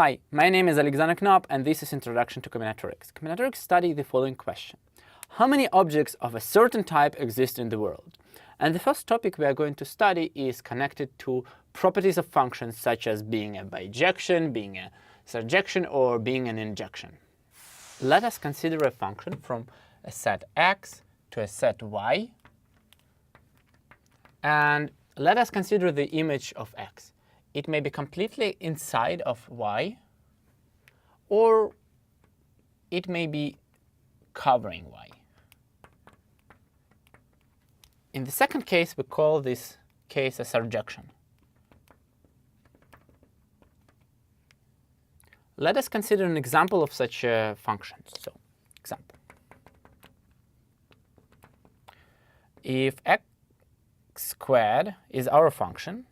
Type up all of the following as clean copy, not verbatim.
Hi, my name is Alexander Knopp, and this is Introduction to Combinatorics. Combinatorics study the following question. How many objects of a certain type exist in the world? And the first topic we are going to study is connected to properties of functions such as being a bijection, being a surjection, or being an injection. Let us consider a function from a set x to a set y. And let us consider the image of x. It may be completely inside of y, or it may be covering y. In the second case, we call this case a surjection. Let us consider an example of such a function. So, example. If x squared is our function,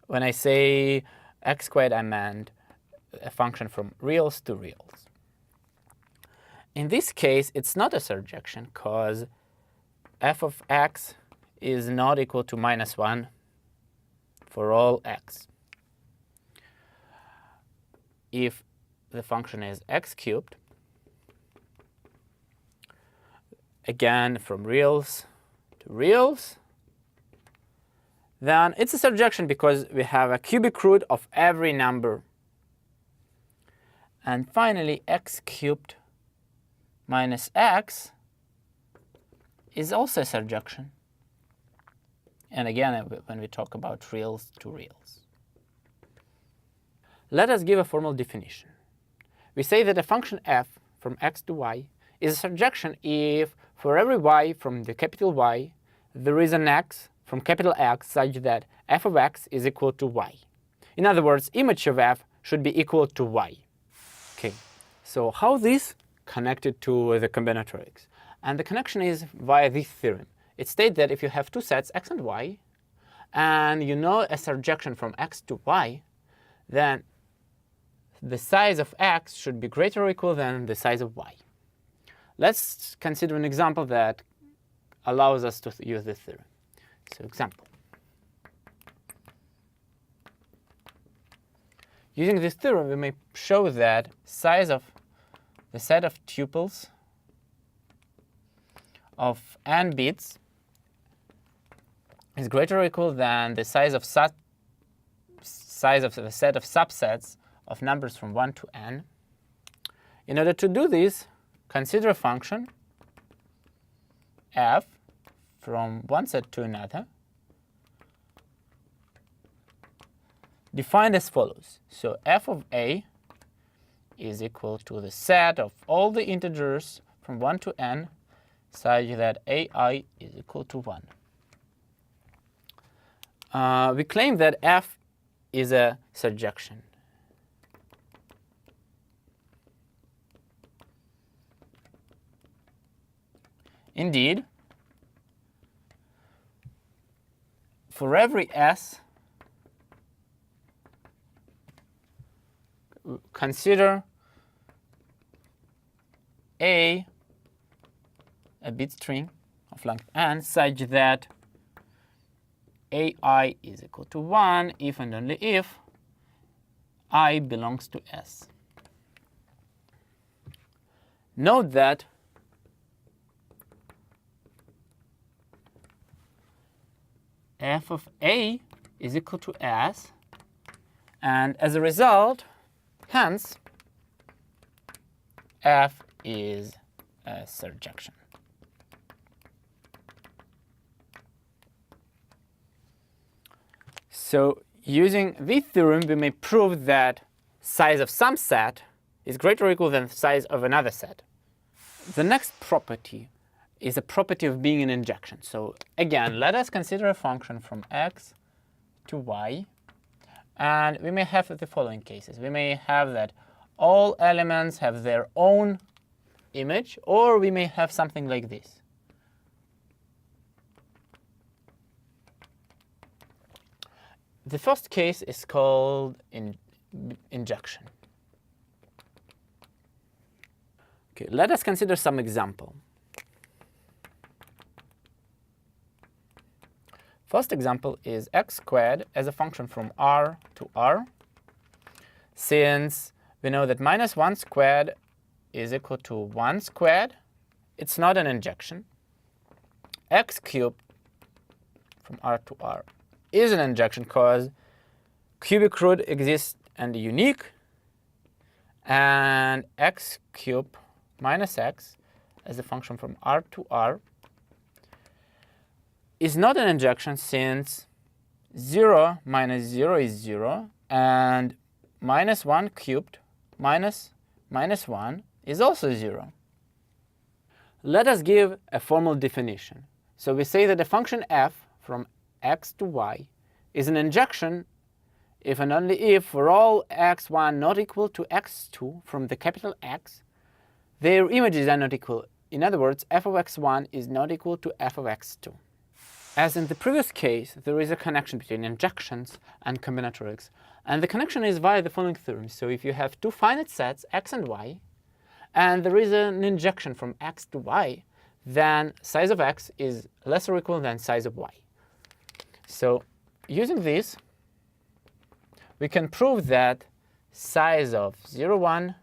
when I say x squared, I meant a function from reals to reals. In this case, it's not a surjection because f of x is not equal to -1 for all x. If the function is x cubed, again from reals to reals, then it's a surjection because we have a cubic root of every number. And finally, x cubed minus x is also a surjection. And again, when we talk about reals to reals. Let us give a formal definition. We say that a function f from x to y is a surjection if for every y from the capital Y there is an x from capital X such that f of x is equal to y. In other words, image of f should be equal to y. Okay, so how this connected to the combinatorics? And the connection is via this theorem. It states that if you have two sets, x and y, and you know a surjection from x to y, then the size of x should be greater or equal than the size of y. Let's consider an example that allows us to use this theorem. So example. Using this theorem, we may show that size of the set of tuples of n bits is greater or equal than the size of the set of subsets of numbers from 1 to n. In order to do this, consider a function f from one set to another, defined as follows. So f of a is equal to the set of all the integers from 1 to n such that ai is equal to 1. We claim that f is a surjection. Indeed, for every s, consider a bit string of length n such that ai is equal to 1 if and only if I belongs to S. Note that f of a is equal to S, and as a result, hence, f is a surjection. So using this theorem, we may prove that size of some set is greater or equal than the size of another set. The next property is a property of being an injection. So again, let us consider a function from x to y. And we may have the following cases. We may have that all elements have their own image, or we may have something like this. The first case is called injection. Okay, let us consider some example. First example is x squared as a function from R to R. since we know that minus 1 squared is equal to 1 squared, it's not an injection. X cubed from R to R is an injection because cubic root exists and unique, and x cubed minus x as a function from R to R is not an injection since 0 minus 0 is 0, and minus 1 cubed minus minus 1 is also 0. Let us give a formal definition. So we say that the function f from x to y is an injection if and only if for all x1 not equal to x2 from the capital X, their images are not equal. In other words, f of x1 is not equal to f of x2. As in the previous case, there is a connection between injections and combinatorics, and the connection is via the following theorem. So if you have two finite sets, x and y, and there is an injection from x to y, then size of x is less or equal than size of y. So using this, we can prove that size of 0, 1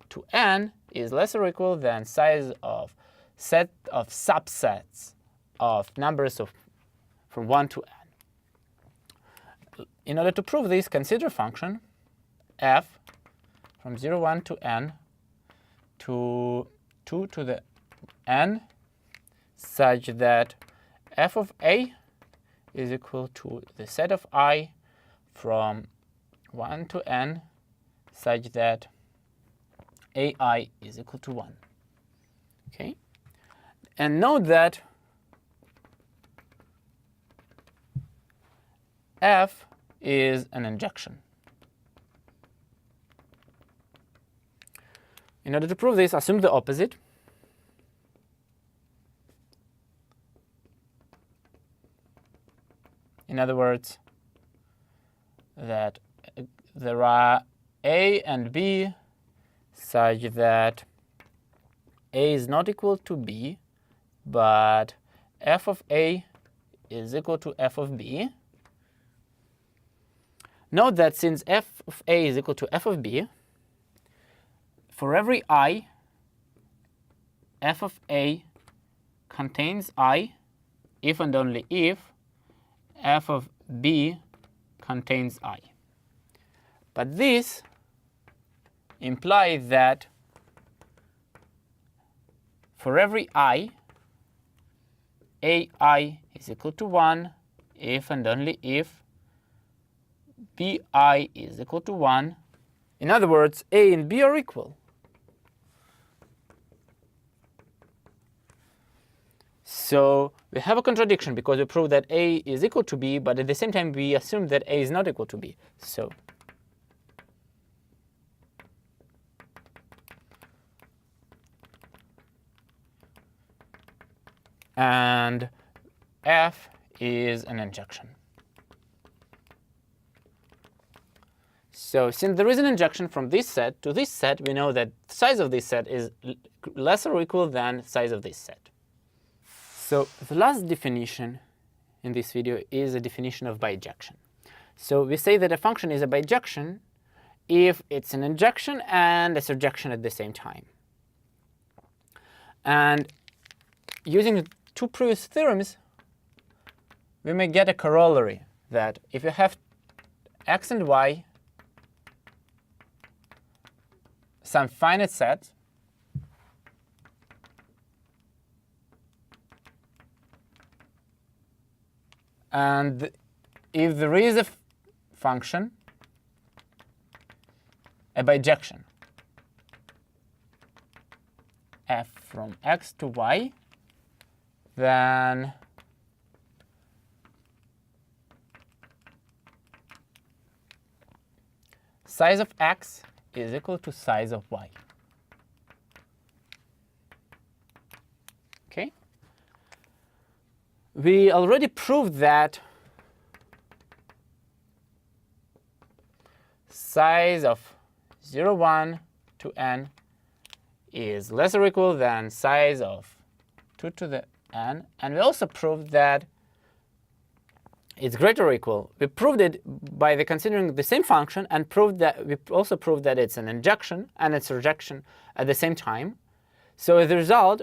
to n is less or equal than size of set of subsets of numbers from 1 to n. In order to prove this, consider a function f from 0, 1 to n to 2 to the n such that f of a is equal to the set of I from 1 to n such that ai is equal to 1. Okay? And note that f is an injection. In order to prove this, assume the opposite. In other words, that there are a and b such that a is not equal to b, but f of a is equal to f of b. Note that since f of a is equal to f of b, for every I, f of a contains I if and only if f of b contains I. But this implies that for every I, ai is equal to 1 if and only if bi is equal to 1. In other words, a and b are equal. So we have a contradiction because we prove that a is equal to b, but at the same time we assume that a is not equal to b. So and f is an injection. So since there is an injection from this set to this set, we know that the size of this set is less or equal than size of this set. So the last definition in this video is a definition of bijection. So we say that a function is a bijection if it's an injection and a surjection at the same time. And using the two previous theorems, we may get a corollary that if you have x and y, some finite sets, and if there is a function, a bijection, f from x to y, then size of x is equal to size of y. Okay? We already proved that size of 0, 1 to n is less or equal than size of 2 to the n. And we also proved that it's greater or equal. We proved it by considering the same function, and we also proved that it's an injection and a surjection at the same time. So as a result,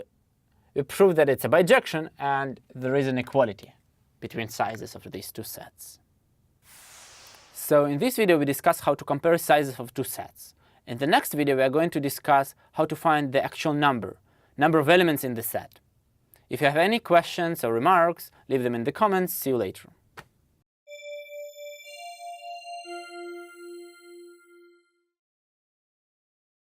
we proved that it's a bijection, and there is an equality between sizes of these two sets. So in this video, we discussed how to compare sizes of two sets. In the next video, we are going to discuss how to find the actual number of elements in the set. If you have any questions or remarks, leave them in the comments. See you later.